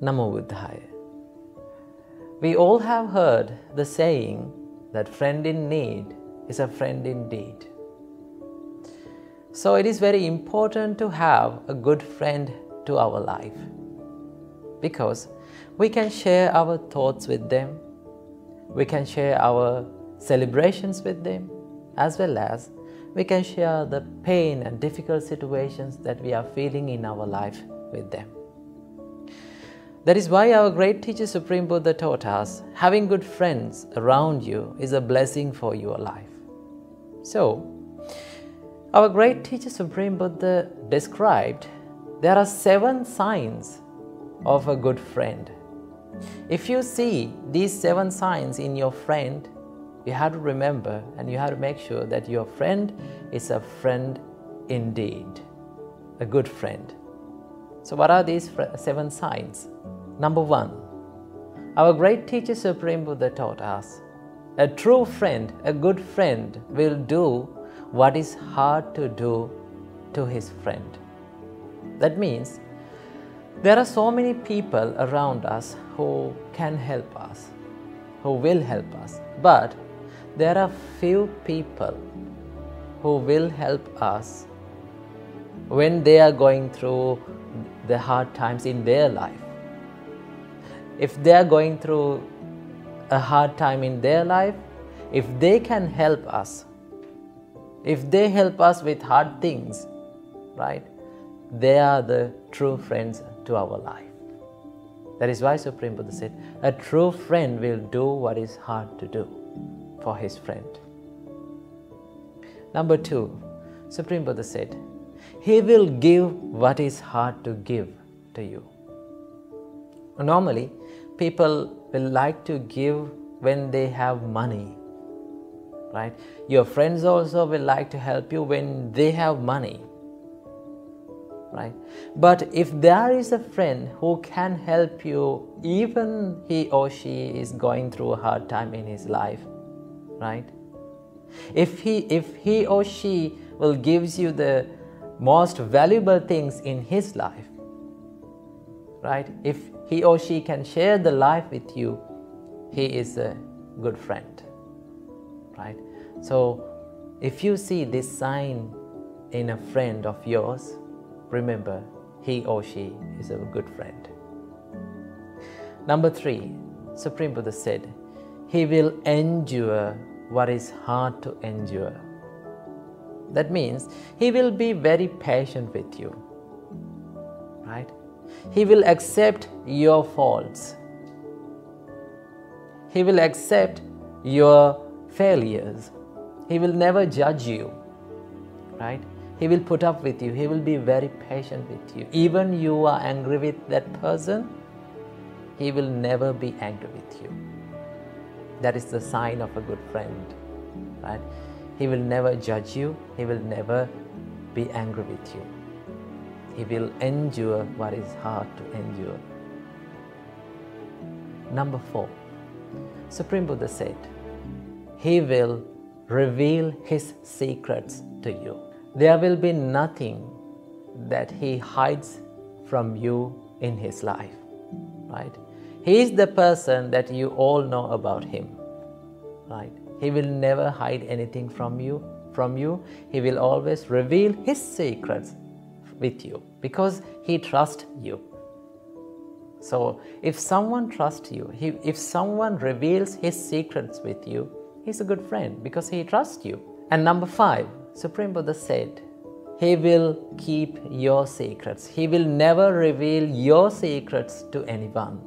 Namo Buddhaya. We all have heard the saying that friend in need is a friend indeed. So it is very important to have a good friend to our life, because we can share our thoughts with them, we can share our celebrations with them, as well as we can share the pain and difficult situations that we are feeling in our life with them. That is why our great teacher Supreme Buddha taught us, having good friends around you is a blessing for your life. So, our great teacher Supreme Buddha described there are 7 signs of a good friend. If you see these 7 signs in your friend, you have to remember and you have to make sure that your friend is a friend indeed, a good friend. So what are these 7 signs? Number 1, our great teacher Supreme Buddha taught us, a true friend, a good friend will do what is hard to do to his friend. That means there are so many people around us who can help us, who will help us, but there are few people who will help us when they are going through the hard times in their life. If they are going through a hard time in their life, if they can help us, if they help us with hard things, right, they are the true friends to our life. That is why Supreme Buddha said, a true friend will do what is hard to do for his friend. Number 2, Supreme Buddha said, he will give what is hard to give to you. Normally, people will like to give when they have money, right? Your friends also will like to help you when they have money, right? But if there is a friend who can help you even he or she is going through a hard time in his life, right? If he or she will gives you the most valuable things in his life, right? If he or she can share the life with you, he is a good friend, right? So if you see this sign in a friend of yours, remember, he or she is a good friend. Number 3, Supreme Buddha said, he will endure what is hard to endure. That means he will be very patient with you, right? He will accept your faults. He will accept your failures. He will never judge you, right? He will put up with you. He will be very patient with you. Even you are angry with that person, he will never be angry with you. That is the sign of a good friend, right? He will never judge you. He will never be angry with you. He will endure what is hard to endure. Number 4, Supreme Buddha said, he will reveal his secrets to you. There will be nothing that he hides from you in his life, right? He is the person that you all know about him, right? He will never hide anything from you. He will always reveal his secrets with you because he trusts you. So if someone trusts you, if someone reveals his secrets with you, he's a good friend because he trusts you. And number 5, Supreme Buddha said, he will keep your secrets. He will never reveal your secrets to anyone.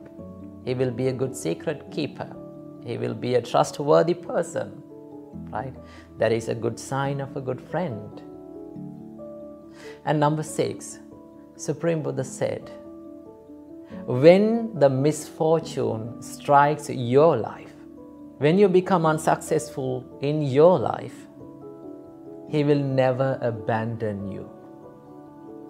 He will be a good secret keeper. He will be a trustworthy person, right? That is a good sign of a good friend. And number 6, Supreme Buddha said, when the misfortune strikes your life, when you become unsuccessful in your life, he will never abandon you,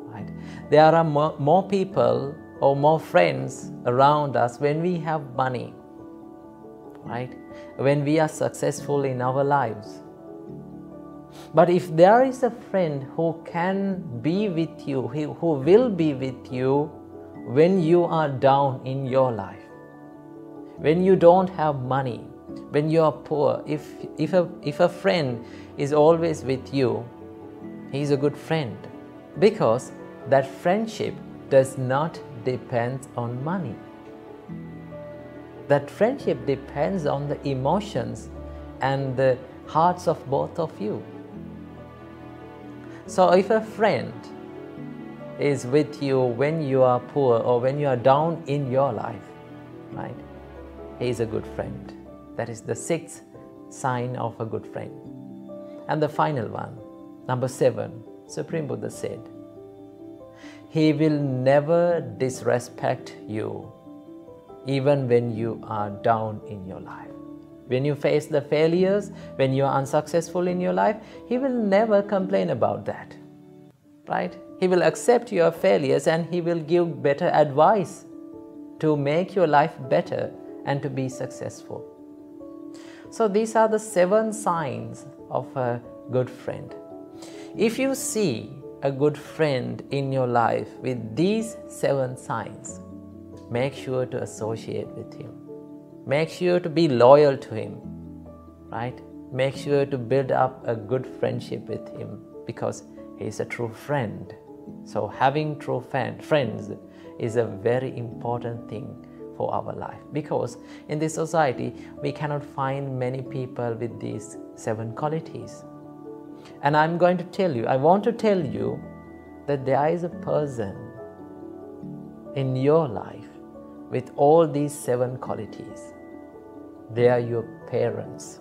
right? There are more people or more friends around us when we have money, right? When we are successful in our lives. But if there is a friend who can be with you, who will be with you when you are down in your life, when you don't have money, when you are poor. If a friend is always with you, he is a good friend, because that friendship does not depend on money. That friendship depends on the emotions and the hearts of both of you. So if a friend is with you when you are poor or when you are down in your life, right, he is a good friend. That is the sixth sign of a good friend. And the final one, number 7, Supreme Buddha said, he will never disrespect you even when you are down in your life. When you face the failures, when you are unsuccessful in your life, he will never complain about that, right? He will accept your failures and he will give better advice to make your life better and to be successful. So these are the 7 signs of a good friend. If you see a good friend in your life with these 7 signs, make sure to associate with him. Make sure to be loyal to him, right? Make sure to build up a good friendship with him, because he is a true friend. So having true friends is a very important thing for our life, because in this society we cannot find many people with these 7 qualities. And I want to tell you that there is a person in your life with all these 7 qualities. They are your parents.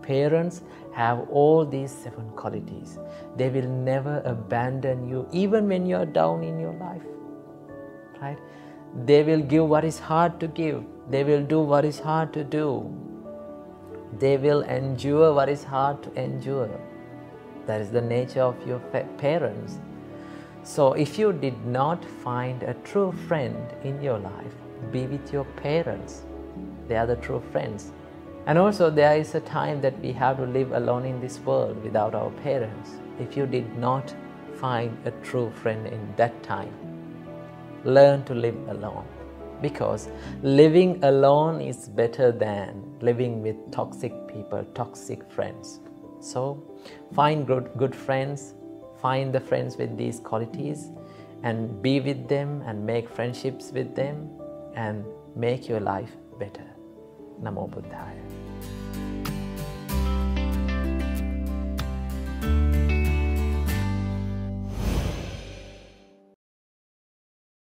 Parents have all these 7 qualities. They will never abandon you even when you are down in your life, right? They will give what is hard to give. They will do what is hard to do. They will endure what is hard to endure. That is the nature of your parents. So if you did not find a true friend in your life, be with your parents. They are the true friends. And also there is a time that we have to live alone in this world without our parents. If you did not find a true friend in that time, learn to live alone, because living alone is better than living with toxic people, toxic friends. So find good friends, find the friends with these qualities and be with them and make friendships with them and make your life better. Namo Buddhaya.